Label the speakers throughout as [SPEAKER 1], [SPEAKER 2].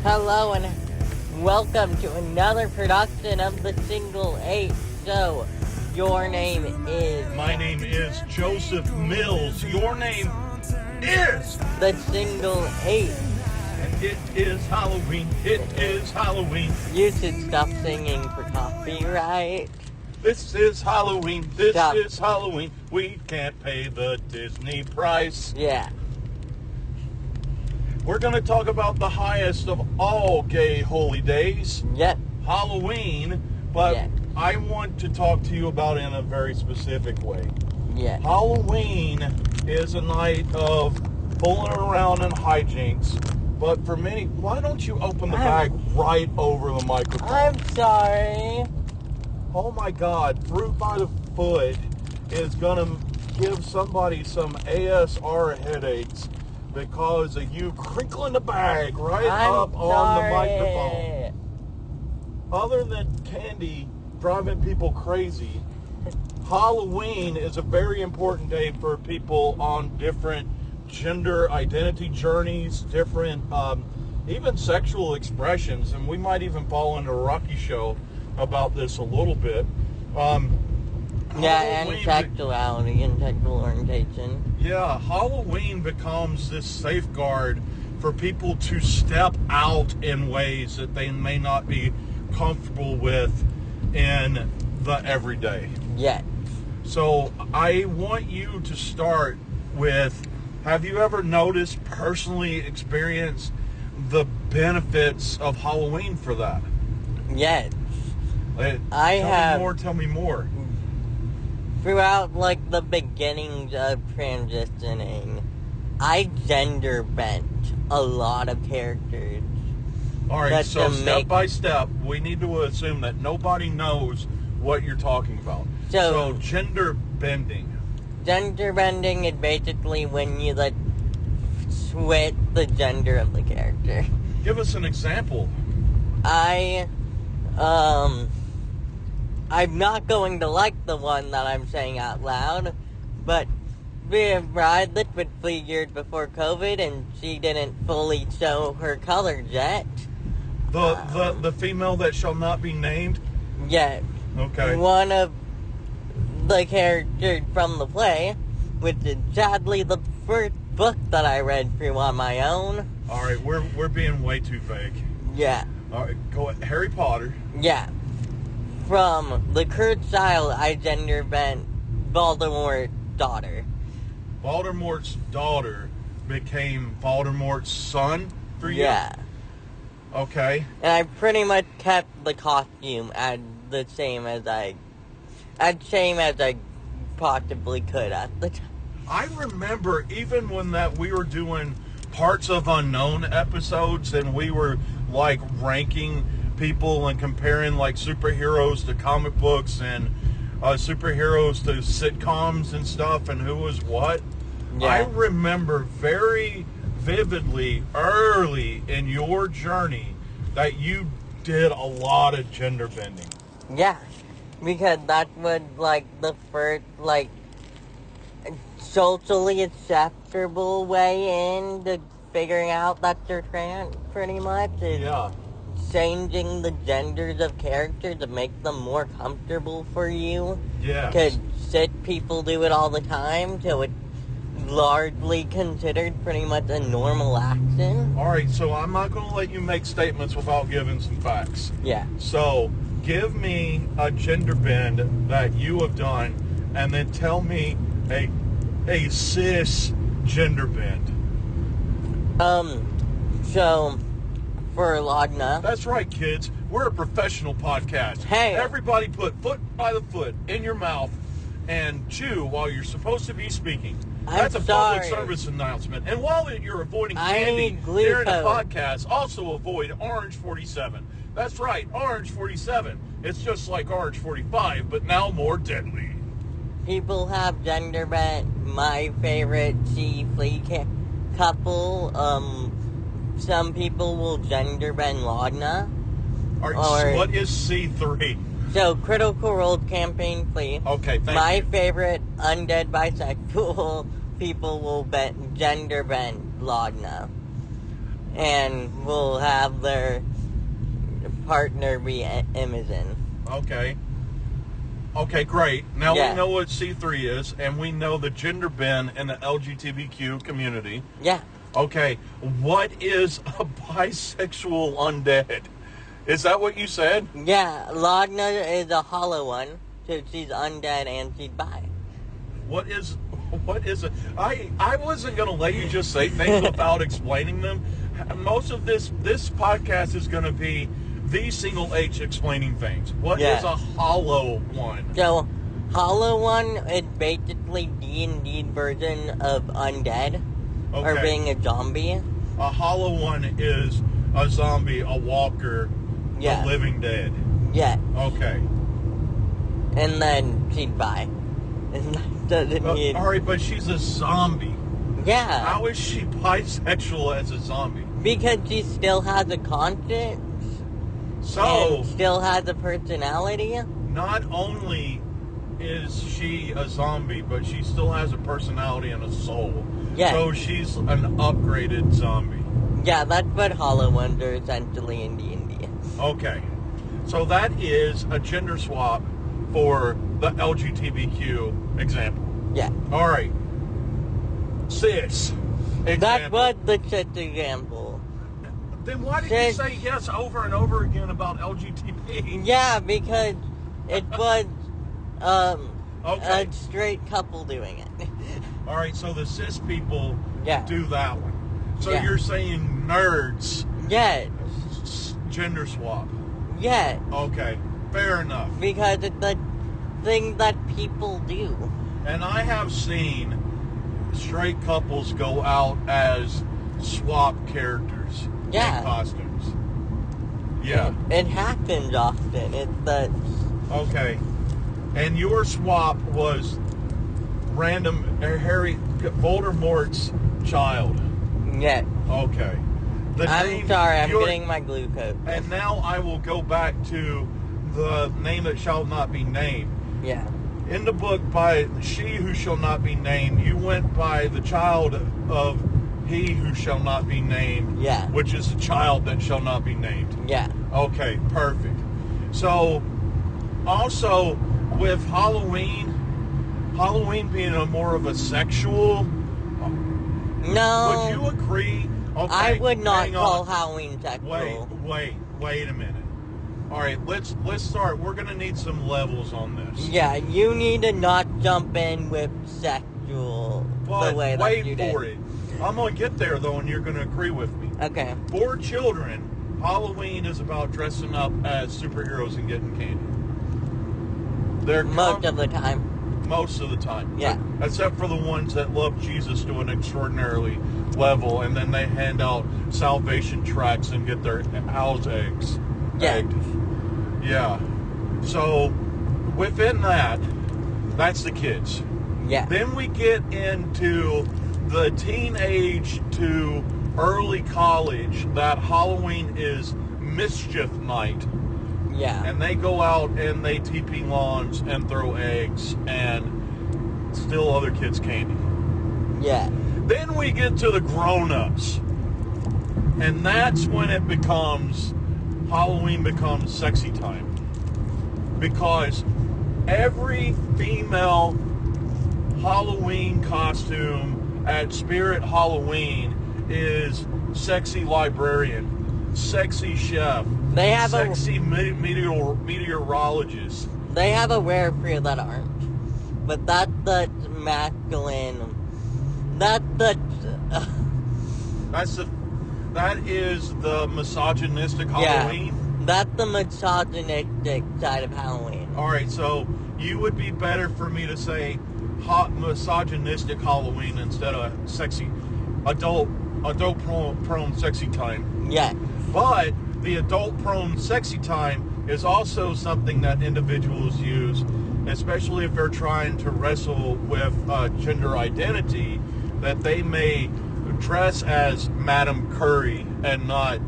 [SPEAKER 1] Hello and welcome to another production of the Single 8 Show. Your name is...
[SPEAKER 2] My name is Joseph Mills. Your name is...
[SPEAKER 1] The Single 8.
[SPEAKER 2] And it is Halloween. It is Halloween.
[SPEAKER 1] You should stop singing for copyright.
[SPEAKER 2] This is Halloween. This
[SPEAKER 1] Stop.
[SPEAKER 2] is Halloween. We can't pay the Disney price.
[SPEAKER 1] Yeah.
[SPEAKER 2] We're going to talk about the highest of all gay holy days,
[SPEAKER 1] Yep.
[SPEAKER 2] Halloween, but
[SPEAKER 1] Yeah.
[SPEAKER 2] I want to talk to you about it in a very specific way.
[SPEAKER 1] Yeah.
[SPEAKER 2] Halloween is a night of fooling around and hijinks, but for many, why don't you open the bag right over the microphone?
[SPEAKER 1] I'm sorry.
[SPEAKER 2] Oh my God, Fruit by the Foot is gonna give somebody some ASR headaches because of you crinkling the bag right up on the microphone. Other than candy driving people crazy, Halloween is a very important day for people on different gender identity journeys, different even sexual expressions, and we might even fall into a Rocky show about this a little bit.
[SPEAKER 1] Yeah, and sexuality and sexual orientation.
[SPEAKER 2] Yeah, Halloween becomes this safeguard for people to step out in ways that they may not be comfortable with in the everyday.
[SPEAKER 1] Yeah.
[SPEAKER 2] So I want you to start with, have you ever noticed, personally experienced the benefits of Halloween for that?
[SPEAKER 1] Yes.
[SPEAKER 2] Tell me more.
[SPEAKER 1] Throughout, like, the beginnings of transitioning, I gender bent a lot of characters.
[SPEAKER 2] Alright, so step by step, we need to assume that nobody knows what you're talking about. So gender bending.
[SPEAKER 1] Gender bending is basically when you, like, switch the gender of the character.
[SPEAKER 2] Give us an example.
[SPEAKER 1] I'm not going to like the one that I'm saying out loud, but we have Bride that was figured before COVID, and she didn't fully show her colors yet.
[SPEAKER 2] The female that shall not be named?
[SPEAKER 1] Yeah.
[SPEAKER 2] Okay.
[SPEAKER 1] One of the characters from the play, which is sadly the first book that I read through on my own.
[SPEAKER 2] Alright, we're being way too vague.
[SPEAKER 1] Yeah.
[SPEAKER 2] Alright, go ahead. Harry Potter.
[SPEAKER 1] Yeah. From the cursed child, I gender bent Voldemort's daughter.
[SPEAKER 2] Voldemort's daughter became Voldemort's son for you?
[SPEAKER 1] Yeah.
[SPEAKER 2] Okay.
[SPEAKER 1] And I pretty much kept the costume as same as I possibly could at the time.
[SPEAKER 2] I remember even when we were doing Parts of Unknown episodes and we were like ranking people and comparing like superheroes to comic books and superheroes to sitcoms and stuff and who was what. Yeah. I remember very vividly early in your journey that you did a lot of gender bending.
[SPEAKER 1] Yeah, because that was like the first like socially acceptable way into figuring out that you're trans, pretty much.
[SPEAKER 2] Yeah.
[SPEAKER 1] Changing the genders of characters to make them more comfortable for you.
[SPEAKER 2] Yeah.
[SPEAKER 1] Because cis people do it all the time, so it's largely considered pretty much a normal action.
[SPEAKER 2] Alright, so I'm not going to let you make statements without giving some facts.
[SPEAKER 1] Yeah.
[SPEAKER 2] So, give me a gender bend that you have done, and then tell me a cis gender bend.
[SPEAKER 1] So, for Lagna.
[SPEAKER 2] That's right, kids. We're a professional podcast.
[SPEAKER 1] Hey.
[SPEAKER 2] Everybody put foot by the foot in your mouth and chew while you're supposed to be speaking. That's a public service announcement. And while you're avoiding candy during the podcast, also avoid Orange 47. That's right, Orange 47. It's just like Orange 45, but now more deadly.
[SPEAKER 1] People have gender bent. My favorite flea couple, some people will gender bend Lagna.
[SPEAKER 2] What is C3?
[SPEAKER 1] So, Critical Role Campaign Flea.
[SPEAKER 2] Okay, thank you.
[SPEAKER 1] My favorite undead bisexual people will gender bend Lagna. and will have their partner be Imogen.
[SPEAKER 2] Okay. Okay, great. Now
[SPEAKER 1] Yeah.
[SPEAKER 2] we know what C3 is, and we know the gender bin in the LGBTQ community.
[SPEAKER 1] Yeah.
[SPEAKER 2] Okay, what is a bisexual undead? Is that what you said?
[SPEAKER 1] Yeah, Lagna is a hollow one, so she's undead and she's bi.
[SPEAKER 2] What is it? I wasn't gonna let you just say things without explaining them. Most of this podcast is gonna be the single H explaining things. What is a hollow one?
[SPEAKER 1] So, hollow one is basically D&D version of undead, or being a zombie.
[SPEAKER 2] A hollow one is a zombie, a walker, a living dead.
[SPEAKER 1] Yeah.
[SPEAKER 2] Okay.
[SPEAKER 1] And then she's bi. And that doesn't mean...
[SPEAKER 2] Alright, but she's a zombie.
[SPEAKER 1] Yeah.
[SPEAKER 2] How is she bisexual as a zombie?
[SPEAKER 1] Because she still has a conscience.
[SPEAKER 2] So...
[SPEAKER 1] and still has a personality.
[SPEAKER 2] Not only is she a zombie, but she still has a personality and a soul.
[SPEAKER 1] Yeah.
[SPEAKER 2] So she's an upgraded zombie.
[SPEAKER 1] Yeah, that's what hollow ones are essentially in D&D.
[SPEAKER 2] Okay. So that is a gender swap for the LGBTQ example.
[SPEAKER 1] Yeah.
[SPEAKER 2] Alright. Cis. Example.
[SPEAKER 1] That was the cis example.
[SPEAKER 2] Then why did you say yes over and over again about LGBT?
[SPEAKER 1] Yeah, because it was a straight couple doing it.
[SPEAKER 2] Alright, so the cis people
[SPEAKER 1] Yeah.
[SPEAKER 2] do that one. So
[SPEAKER 1] Yeah.
[SPEAKER 2] you're saying nerds
[SPEAKER 1] Yeah.
[SPEAKER 2] gender swap.
[SPEAKER 1] Yeah.
[SPEAKER 2] Okay, fair enough.
[SPEAKER 1] Because it's a thing that people do.
[SPEAKER 2] And I have seen straight couples go out as swap characters in costumes. Yeah.
[SPEAKER 1] It happens often. It's the...
[SPEAKER 2] Okay. And your swap was random Harry Voldemort's child.
[SPEAKER 1] Yeah.
[SPEAKER 2] Okay.
[SPEAKER 1] I'm sorry, I'm getting my glucose.
[SPEAKER 2] And now I will go back to the name that shall not be named.
[SPEAKER 1] Yeah.
[SPEAKER 2] In the book by She Who Shall Not Be Named, you went by the child of He Who Shall Not Be Named.
[SPEAKER 1] Yeah.
[SPEAKER 2] Which is the child that shall not be named.
[SPEAKER 1] Yeah.
[SPEAKER 2] Okay, perfect. So, also with Hollween being a more of a sexual...
[SPEAKER 1] No.
[SPEAKER 2] Would you agree? Okay,
[SPEAKER 1] I would not call Halloween sexual.
[SPEAKER 2] Wait a minute. All right, let's start. We're gonna need some levels on this.
[SPEAKER 1] Yeah, you need to not jump in with sexual the way that you did.
[SPEAKER 2] Wait for it. I'm gonna get there though, and you're gonna agree with me.
[SPEAKER 1] Okay.
[SPEAKER 2] For children, Halloween is about dressing up as superheroes and getting candy.
[SPEAKER 1] Most of the time.
[SPEAKER 2] Most of the time.
[SPEAKER 1] Yeah.
[SPEAKER 2] Except for the ones that love Jesus to an extraordinarily level, and then they hand out salvation tracts and get their house eggs.
[SPEAKER 1] Yeah.
[SPEAKER 2] Egged. Yeah. So, within that, that's the kids.
[SPEAKER 1] Yeah.
[SPEAKER 2] Then we get into the teenage to early college, that Halloween is mischief night.
[SPEAKER 1] Yeah.
[SPEAKER 2] And they go out and they TP lawns and throw eggs and steal other kids' candy.
[SPEAKER 1] Yeah.
[SPEAKER 2] Then we get to the grown-ups. And that's when Halloween becomes sexy time. Because every female Halloween costume at Spirit Halloween is sexy librarian, sexy chef,
[SPEAKER 1] they have
[SPEAKER 2] sexy meteorologist.
[SPEAKER 1] They have a rare few that aren't. But that's the masculine. That
[SPEAKER 2] is the misogynistic Halloween.
[SPEAKER 1] Yeah, that's the misogynistic side of Halloween.
[SPEAKER 2] All right, so you would be better for me to say misogynistic Halloween instead of sexy, adult prone sexy time.
[SPEAKER 1] Yeah.
[SPEAKER 2] But the adult prone sexy time is also something that individuals use, especially if they're trying to wrestle with gender identity, that they may dress as Madam Curry and not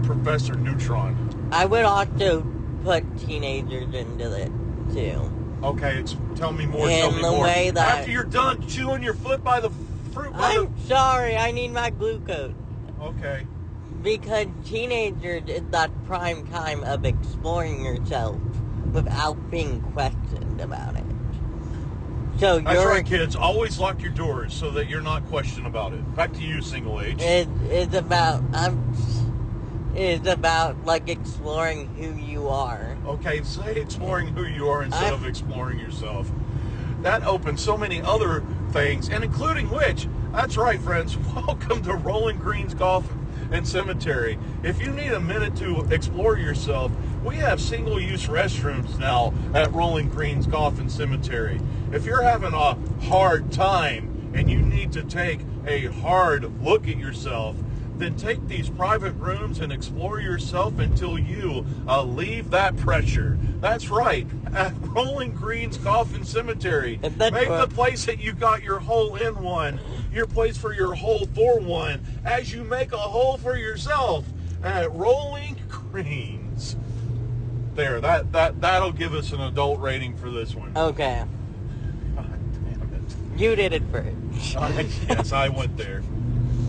[SPEAKER 2] Professor Neutron.
[SPEAKER 1] I would also put teenagers into it too.
[SPEAKER 2] Okay, tell me more.
[SPEAKER 1] Way that
[SPEAKER 2] after you're done chewing your foot by the fruit.
[SPEAKER 1] I'm sorry, I need my glucose.
[SPEAKER 2] Okay.
[SPEAKER 1] Because teenagers is that prime time of exploring yourself without being questioned about it. So
[SPEAKER 2] That's right, kids. Always lock your doors so that you're not questioned about it. Back to you, single age.
[SPEAKER 1] It's about like exploring who you are.
[SPEAKER 2] Okay, say exploring who you are instead of exploring yourself. That opens so many other things, and including which, that's right, friends, welcome to Rolling Greens Golf and Cemetery. If you need a minute to explore yourself, we have single-use restrooms now at Rolling Greens Golf and Cemetery. If you're having a hard time and you need to take a hard look at yourself, then take these private rooms and explore yourself until you leave that pressure. That's right, at Rolling Greens Golf and Cemetery. Make the place that you got your hole in one, your place for your hole for one, as you make a hole for yourself at Rolling Greens. There, that'll give us an adult rating for this one.
[SPEAKER 1] Okay.
[SPEAKER 2] God damn it.
[SPEAKER 1] You did it first.
[SPEAKER 2] Yes, I went there.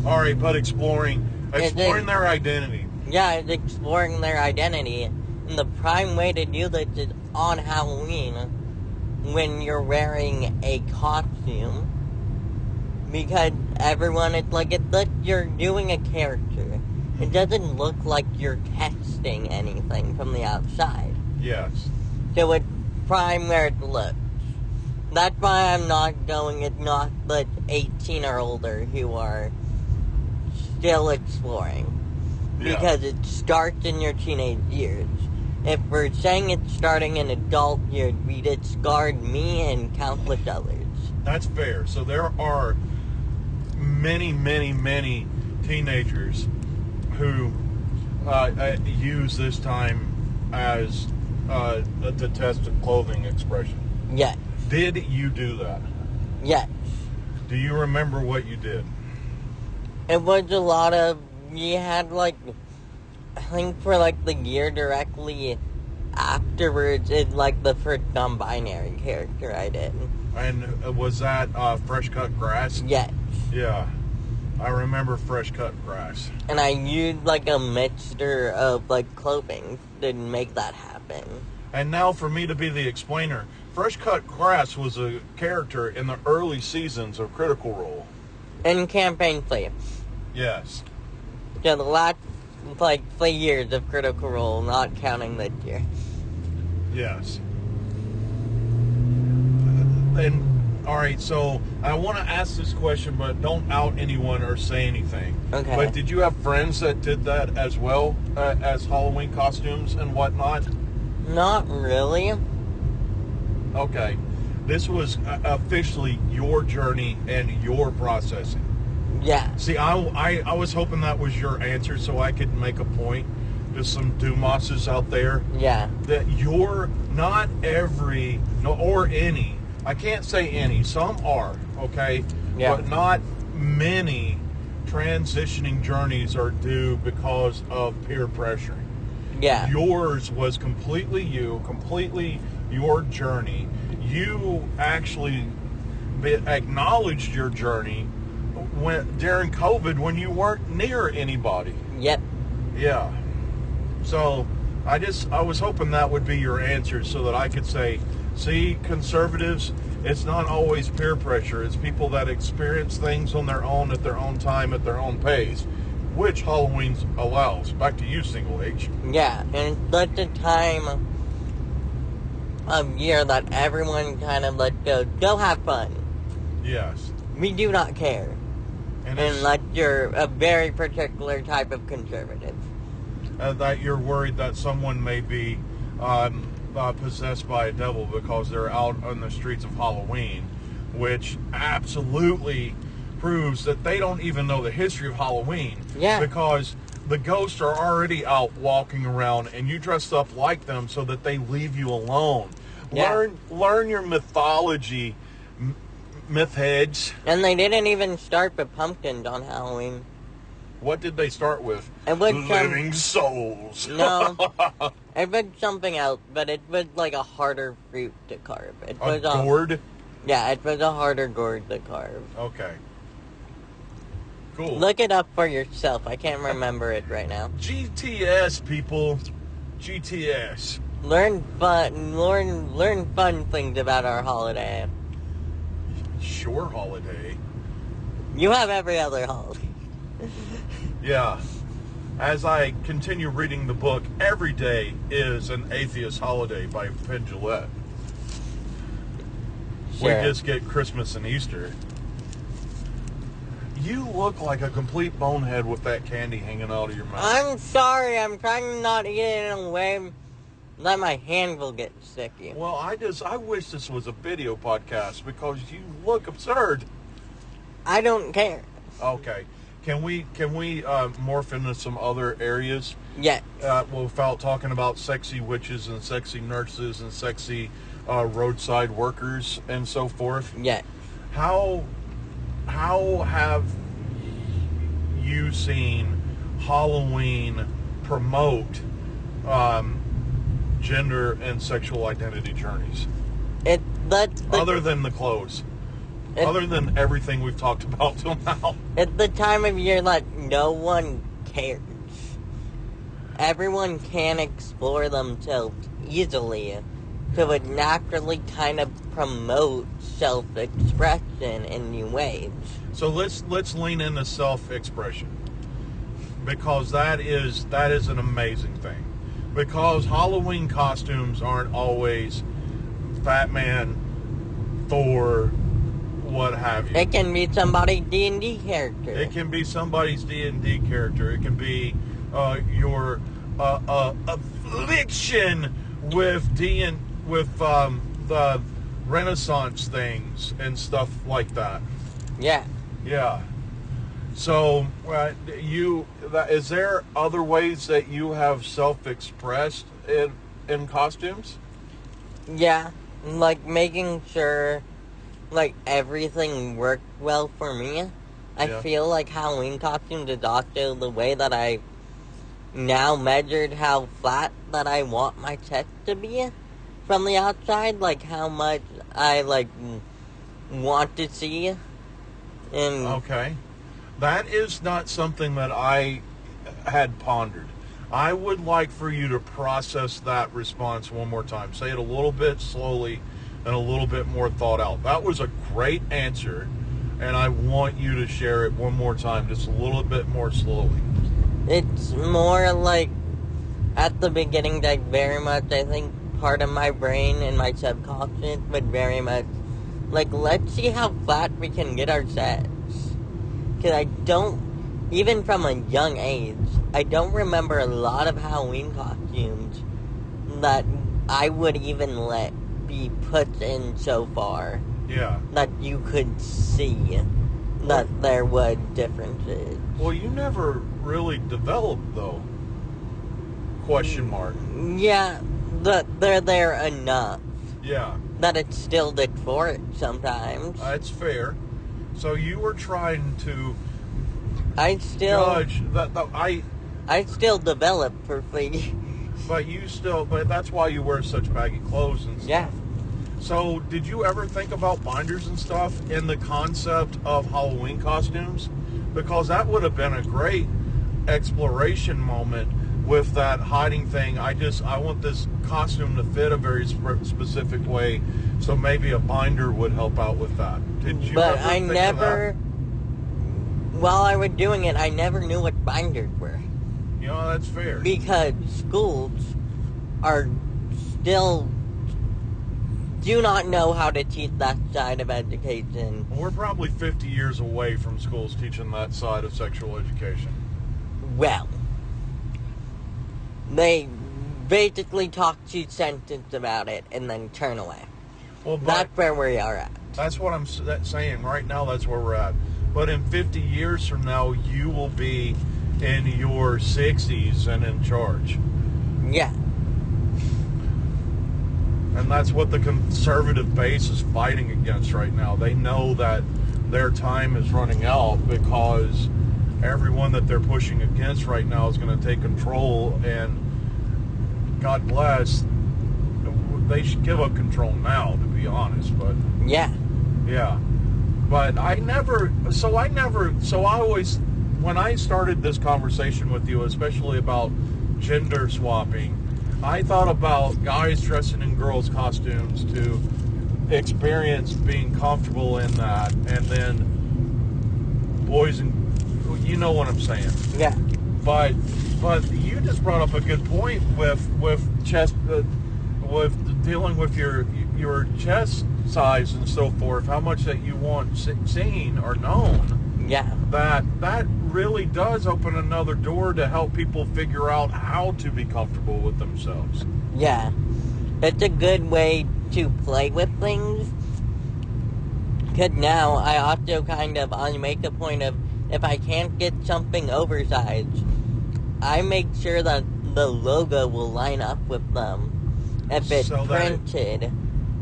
[SPEAKER 2] All right, but exploring their identity.
[SPEAKER 1] Yeah, it's exploring their identity. And the prime way to do this is on Halloween when you're wearing a costume. Because everyone, it's like you're doing a character. It doesn't look like you're testing anything from the outside.
[SPEAKER 2] Yes.
[SPEAKER 1] So it's prime where it looks. That's why I'm not going, it's not the 18 or older who are still exploring.
[SPEAKER 2] Yeah.
[SPEAKER 1] Because it starts in your teenage years. If we're saying it's starting in adult years, we discard me and countless others.
[SPEAKER 2] That's fair. So there are many, many, many teenagers who use this time as a detested clothing expression.
[SPEAKER 1] Yes.
[SPEAKER 2] Did you do that?
[SPEAKER 1] Yes.
[SPEAKER 2] Do you remember what you did?
[SPEAKER 1] It was a lot of, we had like, I think for like the year directly afterwards, it's like the first non-binary character I did.
[SPEAKER 2] And was that fresh cut grass?
[SPEAKER 1] Yes.
[SPEAKER 2] Yeah. I remember fresh cut grass.
[SPEAKER 1] And I used like a mixture of like clothing to make that happen.
[SPEAKER 2] And now for me to be the explainer, fresh cut grass was a character in the early seasons of Critical Role.
[SPEAKER 1] In campaign play.
[SPEAKER 2] Yes.
[SPEAKER 1] So the last like 3 years of Critical Role, not counting this year.
[SPEAKER 2] Yes. And all right, so I want to ask this question, but don't out anyone or say anything.
[SPEAKER 1] Okay.
[SPEAKER 2] But did you have friends that did that as well, as Halloween costumes and whatnot?
[SPEAKER 1] Not really.
[SPEAKER 2] Okay. This was officially your journey and your processing.
[SPEAKER 1] Yeah.
[SPEAKER 2] See, I was hoping that was your answer so I could make a point to some Dumases out there.
[SPEAKER 1] Yeah.
[SPEAKER 2] That you're not every, no, or any, I can't say any, some are, okay?
[SPEAKER 1] Yeah.
[SPEAKER 2] But not many transitioning journeys are due because of peer pressuring.
[SPEAKER 1] Yeah.
[SPEAKER 2] Yours was completely you, completely your journey. You actually acknowledged your journey during COVID when you weren't near anybody.
[SPEAKER 1] Yep.
[SPEAKER 2] Yeah. So I was hoping that would be your answer so that I could say, see, conservatives, it's not always peer pressure. It's people that experience things on their own at their own time, at their own pace, which Halloween allows. Back to you, Single H.
[SPEAKER 1] Yeah, and it's the time of year that everyone kind of lets go have fun.
[SPEAKER 2] Yes.
[SPEAKER 1] We do not care. Unless you're a very particular type of conservative.
[SPEAKER 2] That you're worried that someone may be possessed by a devil because they're out on the streets of Halloween, which absolutely proves that they don't even know the history of Halloween.
[SPEAKER 1] Yeah.
[SPEAKER 2] Because the ghosts are already out walking around and you dressed up like them so that they leave you alone.
[SPEAKER 1] Yeah.
[SPEAKER 2] Learn your mythology, myth heads.
[SPEAKER 1] And they didn't even start with pumpkins on Halloween.
[SPEAKER 2] What did they start with?
[SPEAKER 1] It was
[SPEAKER 2] living souls.
[SPEAKER 1] No. It was something else, but it was like a harder fruit to carve. It was
[SPEAKER 2] gourd?
[SPEAKER 1] Yeah, it was a harder gourd to carve.
[SPEAKER 2] Okay. Cool.
[SPEAKER 1] Look it up for yourself. I can't remember it right now.
[SPEAKER 2] GTS, people. GTS.
[SPEAKER 1] Learn fun things about our holiday.
[SPEAKER 2] Sure holiday.
[SPEAKER 1] You have every other holiday.
[SPEAKER 2] Yeah. As I continue reading the book, every day is an atheist holiday by Penn Jillette.
[SPEAKER 1] Sure.
[SPEAKER 2] We just get Christmas and Easter. You look like a complete bonehead with that candy hanging out of your mouth.
[SPEAKER 1] I'm sorry. I'm trying to not eat it in a way that my hand will get sticky.
[SPEAKER 2] Well, I wish this was a video podcast because you look absurd.
[SPEAKER 1] I don't care.
[SPEAKER 2] Okay. Can we morph into some other areas?
[SPEAKER 1] Yeah.
[SPEAKER 2] Without talking about sexy witches and sexy nurses and sexy roadside workers and so forth?
[SPEAKER 1] Yeah.
[SPEAKER 2] How have you seen Hollween promote gender and sexual identity journeys? Other than the clothes. Other than everything we've talked about till now.
[SPEAKER 1] It's the time of year that no one cares. Everyone can explore themselves easily. So it naturally kind of promotes self-expression in new ways.
[SPEAKER 2] So let's lean into self-expression. Because that is an amazing thing. Because Halloween costumes aren't always Batman, Thor, what have you.
[SPEAKER 1] It can be somebody's D&D character.
[SPEAKER 2] It can be somebody's D&D character. It can be your affliction with the Renaissance things and stuff like that.
[SPEAKER 1] Yeah.
[SPEAKER 2] Yeah. So, is there other ways that you have self-expressed in costumes?
[SPEAKER 1] Yeah, like making sure like everything worked well for me. I feel like Halloween costumes is also the way that I now measured how flat that I want my chest to be from the outside, like how much I like want to see. And
[SPEAKER 2] okay, that is not something that I had pondered. I would like for you to process that response one more time. Say it a little bit slowly and a little bit more thought out. That was a great answer, and I want you to share it one more time, just a little bit more slowly.
[SPEAKER 1] It's more like, at the beginning, like very much, I think part of my brain and my subconscious would very much, like, let's see how flat we can get our sets. Because I don't, even from a young age, I don't remember a lot of Halloween costumes that I would even let be put in so far.
[SPEAKER 2] Yeah.
[SPEAKER 1] That you could see that there were differences.
[SPEAKER 2] Well, you never really developed, though. Question mark.
[SPEAKER 1] Yeah, they're there enough.
[SPEAKER 2] Yeah.
[SPEAKER 1] That it's still the for it sometimes.
[SPEAKER 2] That's fair. So you were trying to judge that.
[SPEAKER 1] I still develop for free.
[SPEAKER 2] But that's why you wear such baggy clothes and stuff.
[SPEAKER 1] Yeah.
[SPEAKER 2] So, did you ever think about binders and stuff in the concept of Halloween costumes? Because that would have been a great exploration moment with that hiding thing. I want this costume to fit a very specific way, so maybe a binder would help out with that. Did you
[SPEAKER 1] But
[SPEAKER 2] ever
[SPEAKER 1] I
[SPEAKER 2] think
[SPEAKER 1] never,
[SPEAKER 2] of that?
[SPEAKER 1] while I was doing it, I never knew what binders were.
[SPEAKER 2] You know, that's fair.
[SPEAKER 1] Because schools are still do not know how to teach that side of education.
[SPEAKER 2] We're probably 50 years away from schools teaching that side of sexual education.
[SPEAKER 1] Well, they basically talk 2 sentences about it and then turn away.
[SPEAKER 2] Well, but
[SPEAKER 1] that's where we are at.
[SPEAKER 2] That's what I'm saying. Right now, that's where we're at. But in 50 years from now, you will be in your 60s and in charge.
[SPEAKER 1] Yeah.
[SPEAKER 2] And that's what the conservative base is fighting against right now. They know that their time is running out because everyone that they're pushing against right now is going to take control, and God bless, they should give up control now, to be honest. But
[SPEAKER 1] yeah.
[SPEAKER 2] But I always, when I started this conversation with you, especially about gender swapping, I thought about guys dressing in girls' costumes to experience being comfortable in that, and then boys and, you know what I'm saying.
[SPEAKER 1] Yeah.
[SPEAKER 2] But you just brought up a good point with chest, with dealing with your chest size and so forth, how much that you want seen or known.
[SPEAKER 1] Yeah.
[SPEAKER 2] That really does open another door to help people figure out how to be comfortable with themselves.
[SPEAKER 1] Yeah. It's a good way to play with things. Because now I also I make a point of, if I can't get something oversized, I make sure that the logo will line up with them. If it's printed,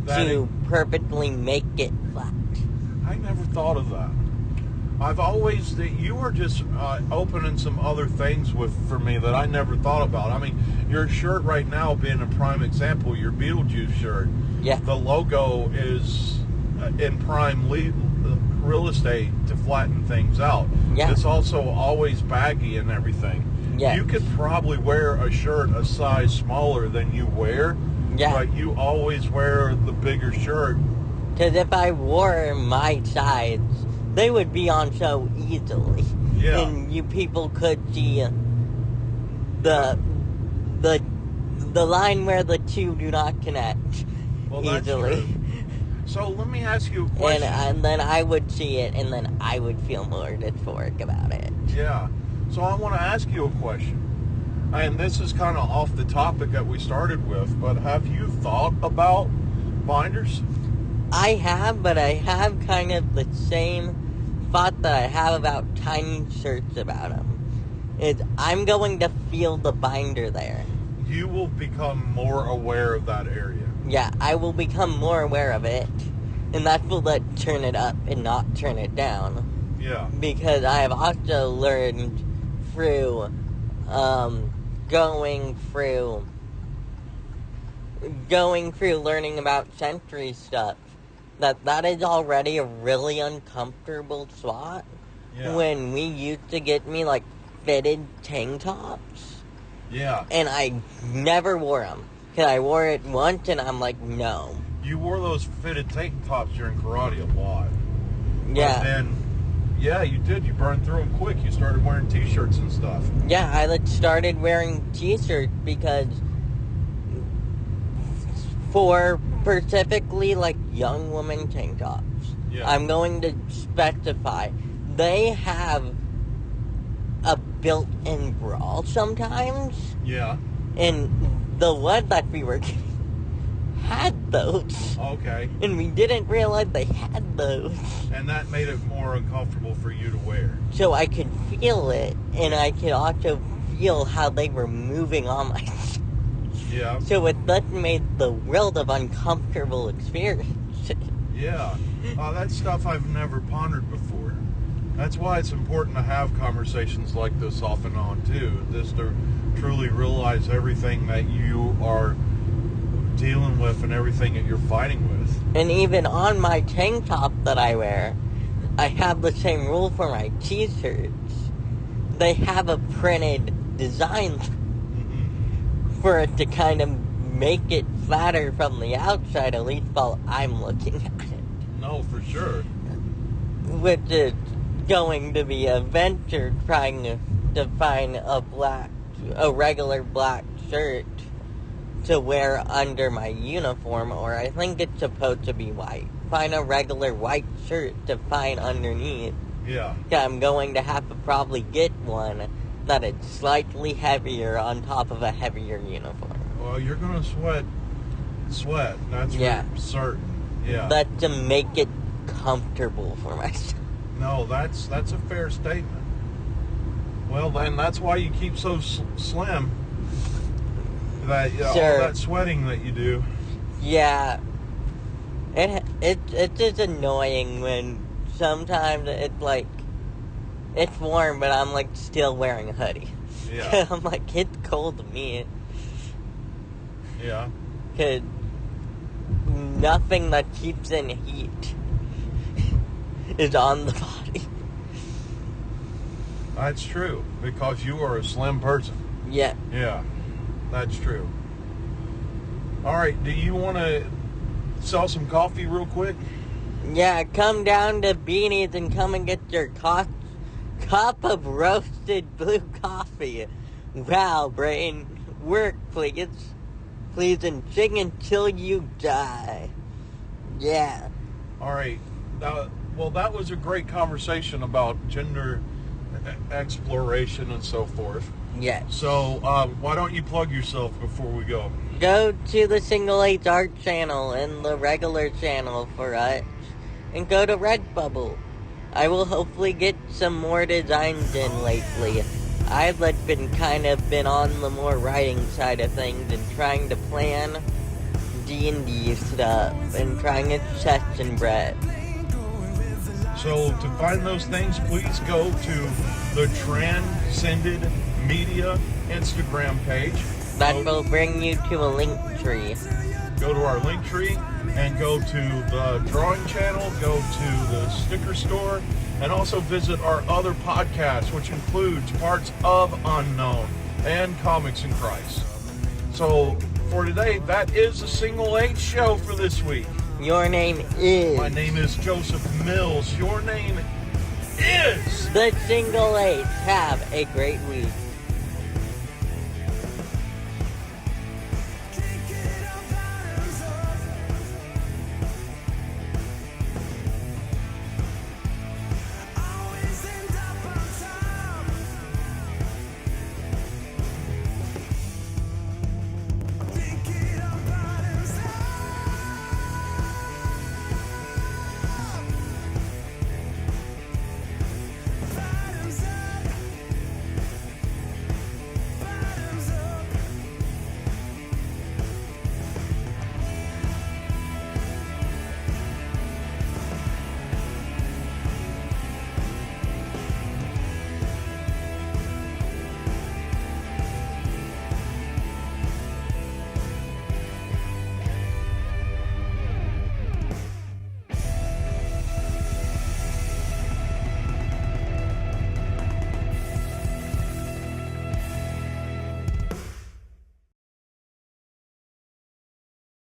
[SPEAKER 1] to perfectly make it flat.
[SPEAKER 2] I never thought of that. You were just opening some other things for me that I never thought about. I mean, your shirt right now being a prime example, your Beetlejuice shirt.
[SPEAKER 1] Yeah.
[SPEAKER 2] The logo is in prime real estate to flatten things out.
[SPEAKER 1] Yeah.
[SPEAKER 2] It's also always baggy and everything.
[SPEAKER 1] Yeah.
[SPEAKER 2] You could probably wear a shirt a size smaller than you wear.
[SPEAKER 1] Yeah.
[SPEAKER 2] But you always wear the bigger shirt.
[SPEAKER 1] Because if I wore my size, they would be on show easily.
[SPEAKER 2] Yeah.
[SPEAKER 1] And you people could see the line where the two do not connect easily.
[SPEAKER 2] That's true. So let me ask you a question.
[SPEAKER 1] And then I would see it, and then I would feel more dysphoric about it.
[SPEAKER 2] Yeah. So I want to ask you a question. And this is kind of off the topic that we started with, but have you thought about binders?
[SPEAKER 1] I have, but I have kind of the same thought that I have about tiny shirts about them. I'm going to feel the binder there.
[SPEAKER 2] You will become more aware of that area.
[SPEAKER 1] Yeah, I will become more aware of it, and that will turn it up and not turn it down.
[SPEAKER 2] Yeah.
[SPEAKER 1] Because I have also learned through going through learning about sensory stuff, that is already a really uncomfortable spot.
[SPEAKER 2] Yeah.
[SPEAKER 1] When we used to get me like fitted tank tops.
[SPEAKER 2] Yeah.
[SPEAKER 1] And I never wore them. Because I wore it once and I'm like, no.
[SPEAKER 2] You wore those fitted tank tops during karate a lot.
[SPEAKER 1] Yeah.
[SPEAKER 2] But then, yeah, you did. You burned through them quick. You started wearing t-shirts and stuff.
[SPEAKER 1] Yeah, I started wearing t-shirts because for specifically like young woman tank tops,
[SPEAKER 2] yeah.
[SPEAKER 1] I'm going to specify, they have a built-in bra sometimes.
[SPEAKER 2] Yeah.
[SPEAKER 1] And the one that we were getting had those.
[SPEAKER 2] Okay.
[SPEAKER 1] And we didn't realize they had those.
[SPEAKER 2] And that made it more uncomfortable for you to wear.
[SPEAKER 1] So I could feel it, and I could also feel how they were moving on my skin.
[SPEAKER 2] Yeah.
[SPEAKER 1] So it thus made the world of uncomfortable experience.
[SPEAKER 2] Yeah. That's stuff I've never pondered before. That's why it's important to have conversations like this off and on, too. Just to truly realize everything that you are dealing with and everything that you're fighting with.
[SPEAKER 1] And even on my tank top that I wear, I have the same rule for my t-shirts. They have a printed design for it to kind of make it flatter from the outside, at least while I'm looking at it.
[SPEAKER 2] No, for sure.
[SPEAKER 1] Which is going to be a venture trying to find a regular black shirt to wear under my uniform, or I think it's supposed to be white. Find a regular white shirt to find underneath.
[SPEAKER 2] Yeah.
[SPEAKER 1] I'm going to have to probably get one that is slightly heavier on top of a heavier uniform.
[SPEAKER 2] Well, you're going to sweat. That's for certain. Yeah.
[SPEAKER 1] But to make it comfortable for myself.
[SPEAKER 2] No, that's a fair statement. Well, then that's why you keep so slim. That
[SPEAKER 1] sure.
[SPEAKER 2] All that sweating that you do.
[SPEAKER 1] Yeah. It's just annoying when sometimes it's like, it's warm, but I'm like still wearing a hoodie.
[SPEAKER 2] Yeah.
[SPEAKER 1] I'm like, it's cold to me.
[SPEAKER 2] Yeah.
[SPEAKER 1] Because nothing that keeps in heat is on the body.
[SPEAKER 2] That's true, because you are a slim person.
[SPEAKER 1] Yeah.
[SPEAKER 2] Yeah, that's true. All right, do you want to sell some coffee real quick?
[SPEAKER 1] Yeah, come down to Beanie's and come and get your cup of roasted blue coffee. Wow, brain. Work, please. Please, and sing until you die. Yeah.
[SPEAKER 2] All right. Well, that was a great conversation about gender exploration and so forth.
[SPEAKER 1] Yes.
[SPEAKER 2] So, why don't you plug yourself before we go?
[SPEAKER 1] Go to the Single H Art channel and the regular channel for us. And go to Redbubble. I will hopefully get some more designs in lately. I've been on the more writing side of things and trying to plan D&D stuff and trying to chest and bread.
[SPEAKER 2] So to find those things, please go to the Transcended Media Instagram page.
[SPEAKER 1] That will bring you to a link tree.
[SPEAKER 2] Go to our link tree and go to the drawing channel, go to the sticker store, and also visit our other podcasts, which includes Parts of Unknown and Comics in Christ. So for today, that is the Single H show for this week.
[SPEAKER 1] Your name is...
[SPEAKER 2] My name is Joseph Mills. Your name is...
[SPEAKER 1] The Single H. Have a great week.